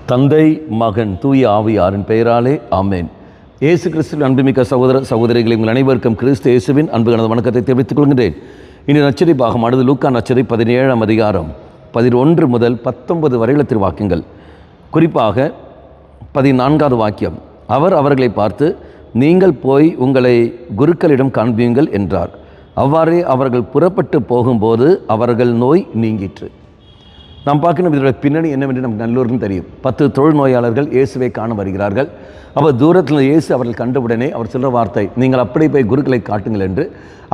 தந்தை, மகன், தூய ஆவியாரின் பெயராலே ஆமேன். இயேசு கிறிஸ்துவின் அன்புமிக்க சகோதர சகோதரிகளை உங்கள் அனைவருக்கும் கிறிஸ்து இயேசுவின் அன்பு கலந்த வணக்கத்தை தெரிவித்துக் கொள்கின்றேன். இனி நற்செய்தி பாகமானது லூக்கா நற்செய்தி 17ஆம் அதிகாரம் 11 முதல் 19 வரையுள்ள திருவாக்கியங்கள். குறிப்பாக 14வது வாக்கியம், அவர் அவர்களை பார்த்து, நீங்கள் போய் உங்களை குருக்களிடம் காண்பீங்கள் என்றார். அவ்வாறே அவர்கள் புறப்பட்டு போகும்போது அவர்கள் நோய் நீங்கிற்று. நாம் பார்க்கணும் இதோட பின்னணி என்னவென்று நமக்கு நல்லோருக்கும் தெரியும். 10 தொழுநோயாளர்கள் இயேசுவை காண வருகிறார்கள். அவர் தூரத்தில் இயேசு அவர்கள் கண்டவுடனே அவர் சொல்கிற வார்த்தை, நீங்கள் அப்படியே போய் குருக்களை காட்டுங்கள் என்று.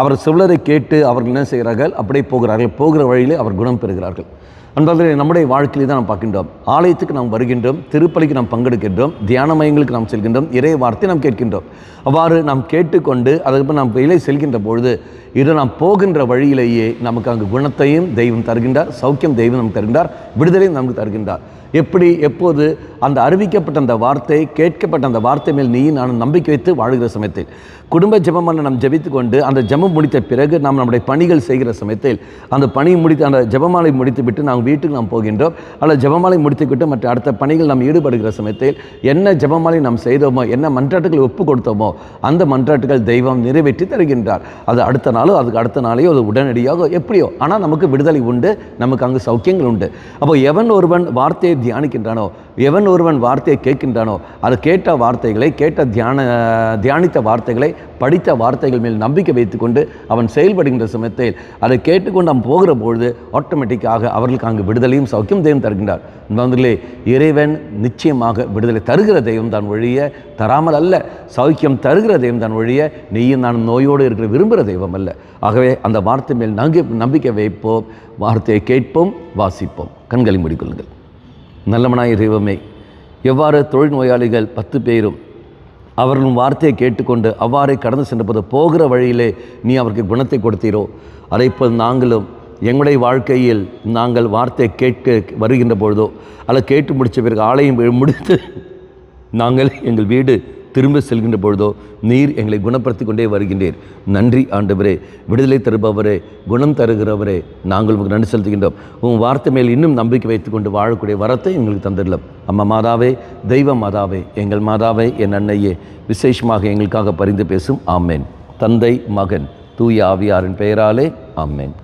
அவர் சொல்வதை கேட்டு அவர்கள் என்ன செய்கிறார்கள்? அப்படியே போகிறார்கள். போகிற வழியிலே அவர் குணம் பெறுகிறார்கள். அன்பார்களே, நம்முடைய வாழ்க்கையில் தான் நாம் பார்க்கின்றோம். ஆலயத்துக்கு நாம் வருகின்றோம், திருப்பலிக்கு நாம் பங்கெடுக்கின்றோம், தியான மையங்களுக்கு நாம் செல்கின்றோம், இறை வார்த்தை நாம் கேட்கின்றோம். அவ்வாறு நாம் கேட்டுக்கொண்டு அதுக்கப்புறம் நாம் வெளியே செல்கின்ற பொழுது இது நாம் போகின்ற வழியிலேயே நமக்கு அங்கு குணத்தையும் தெய்வம் தருகின்றார், சௌக்கியம் தெய்வம் நமக்கு தருகின்றார், விடுதலையும் நமக்கு தருகின்றார். எப்படி எப்போது அந்த அறிவிக்கப்பட்ட அந்த வார்த்தை, கேட்கப்பட்ட அந்த வார்த்தை மேல் நீ நான் நம்பிக்கை வைத்து வாழ்கிற சமயத்தில், குடும்ப ஜெபமான நாம் ஜெபித்து கொண்டு அந்த ஜெபம் முடித்த பிறகு நாம் நம்முடைய பணிகள் செய்கிற சமயத்தில், அந்த பணி முடித்து அந்த ஜெபமாலை முடித்து விட்டு நாம் வீட்டுக்கு நாம் போகின்றோம், அல்லது ஜெபமாலை முடித்துவிட்டு மற்ற அடுத்த பணிகள் நாம் ஈடுபடுகிற சமயத்தில் என்ன ஜெபமாலை நாம் செய்தோமோ, என்ன மன்றாட்டுகள் ஒப்பு கொடுத்தோமோ அந்த மன்றாட்டுகள் தெய்வம் நிறைவேற்றி தருகின்றார். அது அடுத்த நாளோ அதுக்கு அடுத்த நாளையோ அது உடனடியாக எப்படியோ, ஆனால் நமக்கு விடுதலை உண்டு, நமக்கு அங்கு சௌக்கியங்கள் உண்டு. அப்போ எவன் ஒருவன் வார்த்தையை தியானிக்கின்றானோ, எவன் ஒருவன் வார்த்தையை கேட்கின்றானோ, அது கேட்ட வார்த்தைகளை, தியானித்த வார்த்தைகளை, படித்த வார்த்தைகள் மேல் நம்பிக்கை வைத்துக்கொண்டு அவன் செயல்படுகின்ற சமயத்தில் அதை கேட்டுக்கொண்டு அவன் போகிற பொழுது ஆட்டோமேட்டிக்காக அவர்களுக்கு அங்கு விடுதலையும் சௌக்கியம் தெய்வம் தருகின்றார். நண்பர்களே, இறைவன் நிச்சயமாக விடுதலை தருகிற தெய்வம் தான் ஒழிய தராமல் அல்ல. சௌக்கியம் தருகிற தெய்வம் தான் ஒழிய நீயும் நான் நோயோடு இருக்கிற விரும்புகிற தெய்வம் அல்ல. ஆகவே அந்த வார்த்தை மேல் நம்பிக்கை வைப்போம், வார்த்தையை கேட்போம், வாசிப்போம். கண்களை மூடிக்கொள்ளுங்கள். நல்லவனாய தெய்வமே, எவ்வாறு தொழில்நோயாளிகள் 10 பேரும் அவர்களும் வார்த்தையை கேட்டுக்கொண்டு அவ்வாறே கடந்து சென்றபோது போகிற வழியிலே நீ அவருக்கு குணத்தை கொடுத்தீரோ, அதைப்போல் நாங்களும் எங்களுடைய வாழ்க்கையில் நாங்கள் வார்த்தையை கேட்க வருகின்ற பொழுதோ, அல்லது கேட்டு முடித்த பிறகு ஆலயம் முடித்து நாங்கள் எங்கள் வீடு திரும்ப செல்கின்ற பொழுதோ நீர் எங்களை குணப்படுத்தி கொண்டே வருகின்றீர். நன்றி ஆண்டவரே, விடுதலை தருபவரே, குணம் தருகிறவரே, நாங்கள் உங்களுக்கு நன்றி செலுத்துகின்றோம். உங்கள் வார்த்தை மேல் இன்னும் நம்பிக்கை வைத்துக்கொண்டு வாழக்கூடிய வரத்தை எங்களுக்கு தந்துடலாம். அம்மா மாதாவே, தெய்வ மாதாவே, எங்கள் மாதாவே, என் அன்னையே, விசேஷமாக எங்களுக்காக பரிந்து பேசும். ஆமேன். தந்தை, மகன், தூய ஆவியாரின் பெயராலே ஆமேன்.